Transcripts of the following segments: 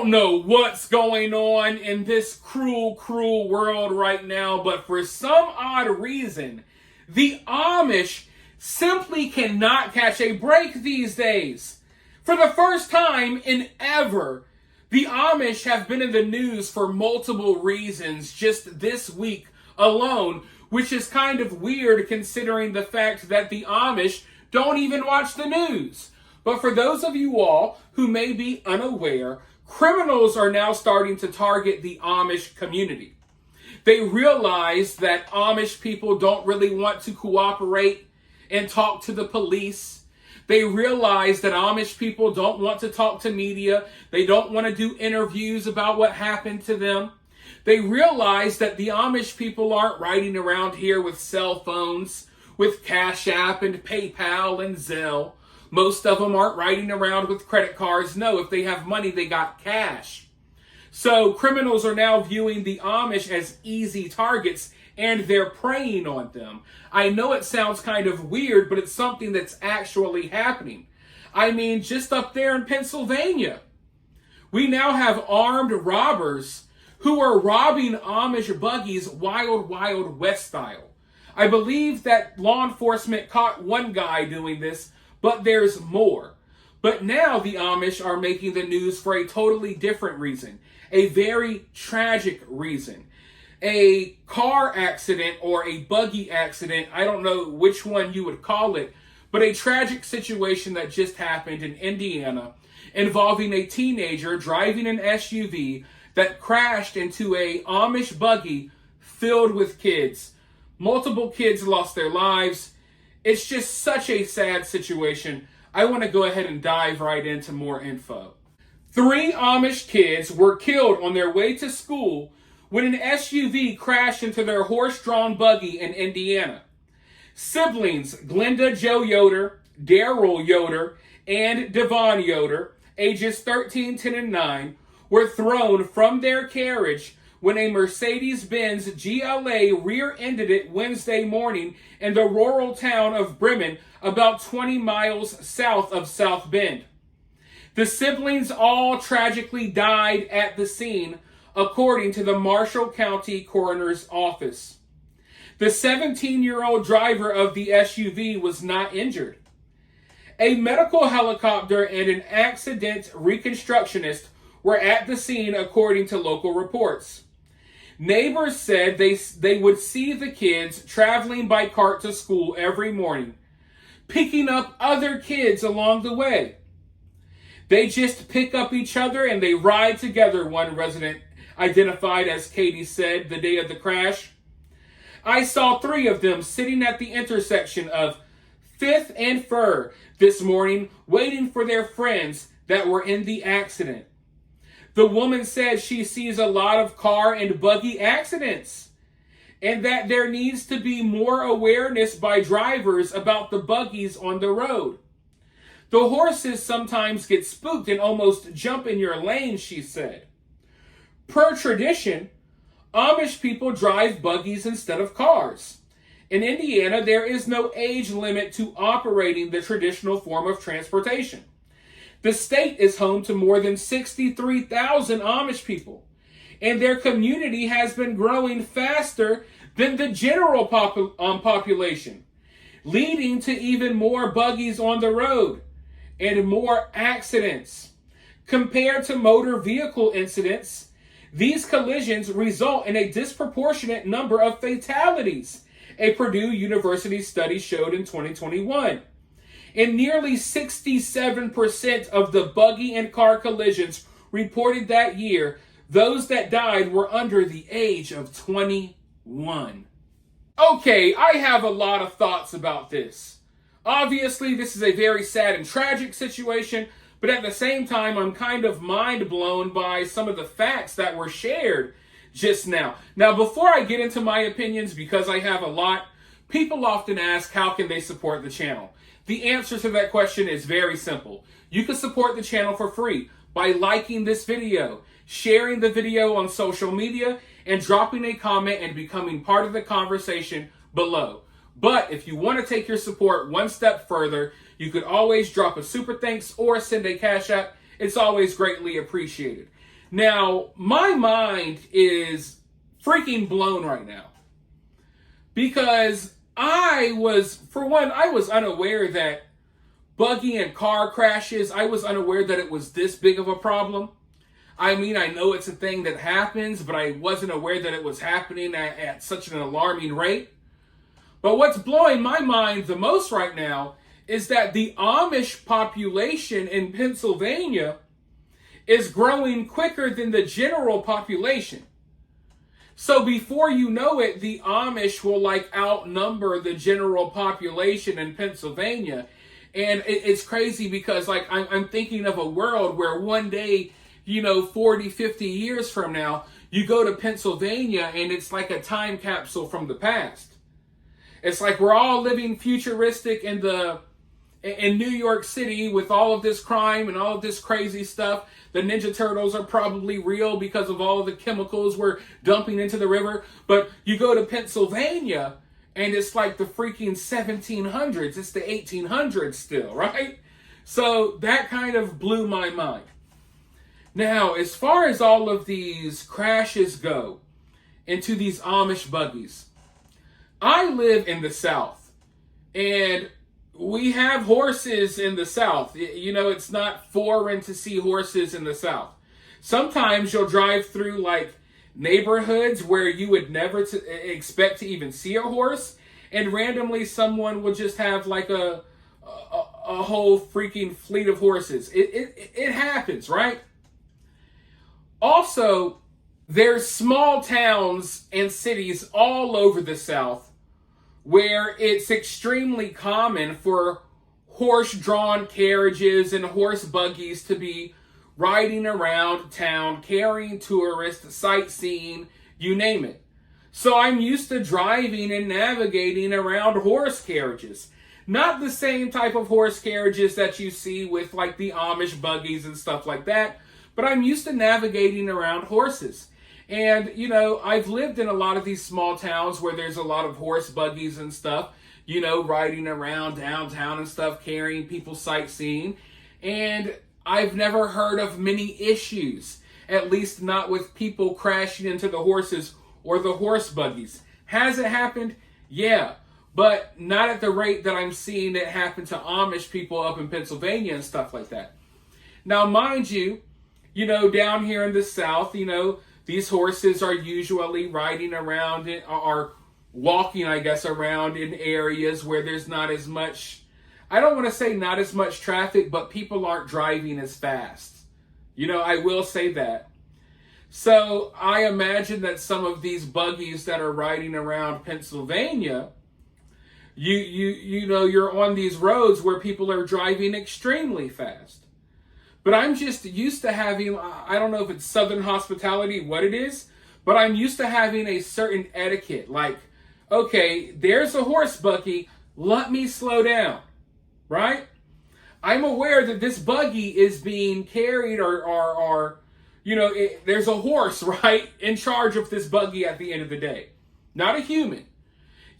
don't know what's going on in this cruel, cruel world right now, but for some odd reason, the Amish simply cannot catch a break these days. For the first time in ever, the Amish have been in the news for multiple reasons just this week alone, which is kind of weird considering the fact that the Amish don't even watch the news. But for those of you all who may be unaware, criminals are now starting to target the Amish community. They realize that Amish people don't really want to cooperate and talk to the police. They realize that Amish people don't want to talk to media. They don't want to do interviews about what happened to them. They realize that the Amish people aren't riding around here with cell phones, with Cash App and PayPal and Zelle. Most of them aren't riding around with credit cards. No, if they have money, they got cash. So criminals are now viewing the Amish as easy targets, and they're preying on them. I know it sounds kind of weird, but it's something that's actually happening. I mean, just up there in Pennsylvania, we now have armed robbers who are robbing Amish buggies Wild Wild West style. I believe that law enforcement caught one guy doing this, but there's more. But now the Amish are making the news for a totally different reason, a very tragic reason. A car accident or a buggy accident, I don't know which one you would call it, but a tragic situation that just happened in Indiana involving a teenager driving an SUV that crashed into a Amish buggy filled with kids. Multiple kids lost their lives. It's just such a sad situation. I want to go ahead and dive right into more info. 3 Amish kids were killed on their way to school when an SUV crashed into their horse-drawn buggy in Indiana. Siblings Glenda Jo Yoder, Daryl Yoder, and Devon Yoder, ages 13, 10, and 9, were thrown from their carriage when a Mercedes-Benz GLA rear-ended it Wednesday morning in the rural town of Bremen, about 20 miles south of South Bend. The siblings all tragically died at the scene, according to the Marshall County Coroner's Office. The 17-year-old driver of the SUV was not injured. A medical helicopter and an accident reconstructionist were at the scene, according to local reports. Neighbors said they would see the kids traveling by cart to school every morning, picking up other kids along the way. They just pick up each other and they ride together, one resident identified as Katie said the day of the crash. I saw 3 of them sitting at the intersection of 5th and Fur this morning, waiting for their friends that were in the accident. The woman said she sees a lot of car and buggy accidents, and that there needs to be more awareness by drivers about the buggies on the road. The horses sometimes get spooked and almost jump in your lane, she said. Per tradition, Amish people drive buggies instead of cars. In Indiana, there is no age limit to operating the traditional form of transportation. The state is home to more than 63,000 Amish people, and their community has been growing faster than the general population, leading to even more buggies on the road and more accidents. Compared to motor vehicle incidents, these collisions result in a disproportionate number of fatalities, a Purdue University study showed in 2021. And nearly 67% of the buggy and car collisions reported that year, those that died were under the age of 21. Okay, I have a lot of thoughts about this. Obviously, this is a very sad and tragic situation, but at the same time, I'm kind of mind blown by some of the facts that were shared just now. Now, before I get into my opinions, because I have a lot, people often ask, how can they support the channel? The answer to that question is very simple. You can support the channel for free by liking this video, sharing the video on social media, and dropping a comment and becoming part of the conversation below. But if you want to take your support one step further, you could always drop a super thanks or send a Cash App. it's always greatly appreciated. Now, my mind is freaking blown right now because I was unaware that buggy and car crashes, I was unaware that it was this big of a problem. I mean, I know it's a thing that happens, but I wasn't aware that it was happening at such an alarming rate. But what's blowing my mind the most right now is that the Amish population in Pennsylvania is growing quicker than the general population. So before you know it, the Amish will outnumber the general population in Pennsylvania. And it's crazy because I'm thinking of a world where one day, 40, 50 years from now, you go to Pennsylvania and it's like a time capsule from the past. It's like we're all living futuristic in New York City with all of this crime and all of this crazy stuff. The Ninja Turtles are probably real because of all of the chemicals we're dumping into the river. But you go to Pennsylvania and it's like the freaking 1700s. It's the 1800s still, right? So that kind of blew my mind. Now, as far as all of these crashes go into these Amish buggies, I live in the South, and we have horses in the South. It's not foreign to see horses in the South. Sometimes you'll drive through neighborhoods where you would never expect to even see a horse, and randomly someone will just have a whole freaking fleet of horses. It happens, right? Also, there's small towns and cities all over the South where it's extremely common for horse-drawn carriages and horse buggies to be riding around town, carrying tourists, sightseeing, you name it. So I'm used to driving and navigating around horse carriages. Not the same type of horse carriages that you see with the Amish buggies and stuff like that, but I'm used to navigating around horses. And, I've lived in a lot of these small towns where there's a lot of horse buggies and stuff, riding around downtown and stuff, carrying people sightseeing. And I've never heard of many issues, at least not with people crashing into the horses or the horse buggies. Has it happened? Yeah, but not at the rate that I'm seeing it happen to Amish people up in Pennsylvania and stuff like that. Now, mind you, down here in the South, these horses are usually riding around or walking, I guess, around in areas where there's not as much, I don't want to say not as much traffic, but people aren't driving as fast. I will say that. So I imagine that some of these buggies that are riding around Pennsylvania, you're on these roads where people are driving extremely fast. But I'm just used to having, I don't know if it's Southern hospitality, what it is, but I'm used to having a certain etiquette. Okay, there's a horse buggy, let me slow down, right? I'm aware that this buggy is being carried there's a horse, right, in charge of this buggy at the end of the day. Not a human.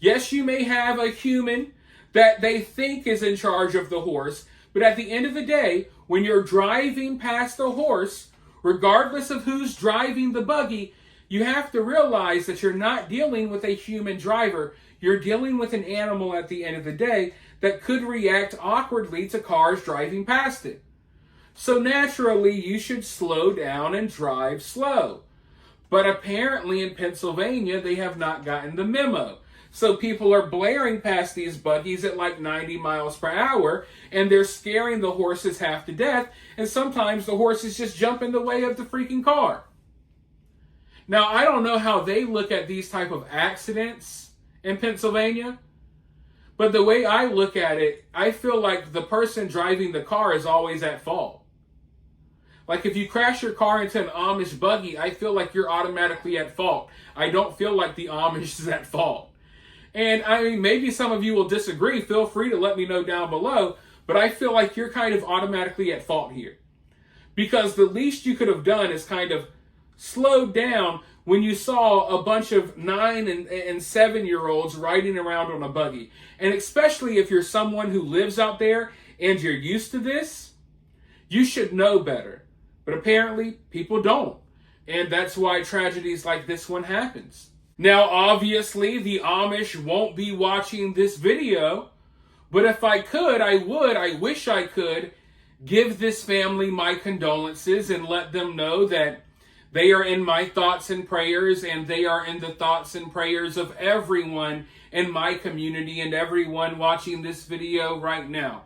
Yes, you may have a human that they think is in charge of the horse, but at the end of the day, when you're driving past the horse, regardless of who's driving the buggy, you have to realize that you're not dealing with a human driver. You're dealing with an animal at the end of the day that could react awkwardly to cars driving past it. So naturally, you should slow down and drive slow. But apparently in Pennsylvania, they have not gotten the memo. So people are blaring past these buggies at 90 miles per hour, and they're scaring the horses half to death, and sometimes the horses just jump in the way of the freaking car. Now, I don't know how they look at these type of accidents in Pennsylvania, but the way I look at it, I feel like the person driving the car is always at fault. If you crash your car into an Amish buggy, I feel like you're automatically at fault. I don't feel like the Amish is at fault. And I mean, maybe some of you will disagree. Feel free to let me know down below. But I feel like you're kind of automatically at fault here. Because the least you could have done is kind of slowed down when you saw a bunch of 9 and 7-year-olds riding around on a buggy. And especially if you're someone who lives out there and you're used to this, you should know better. But apparently, people don't. And that's why tragedies like this one happens. Now, obviously, the Amish won't be watching this video, but if I could, I would. I wish I could give this family my condolences and let them know that they are in my thoughts and prayers, and they are in the thoughts and prayers of everyone in my community and everyone watching this video right now.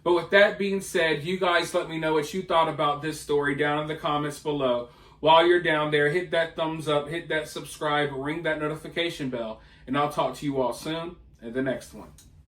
But with that being said, you guys let me know what you thought about this story down in the comments below. While you're down there, hit that thumbs up, hit that subscribe, ring that notification bell, and I'll talk to you all soon in the next one.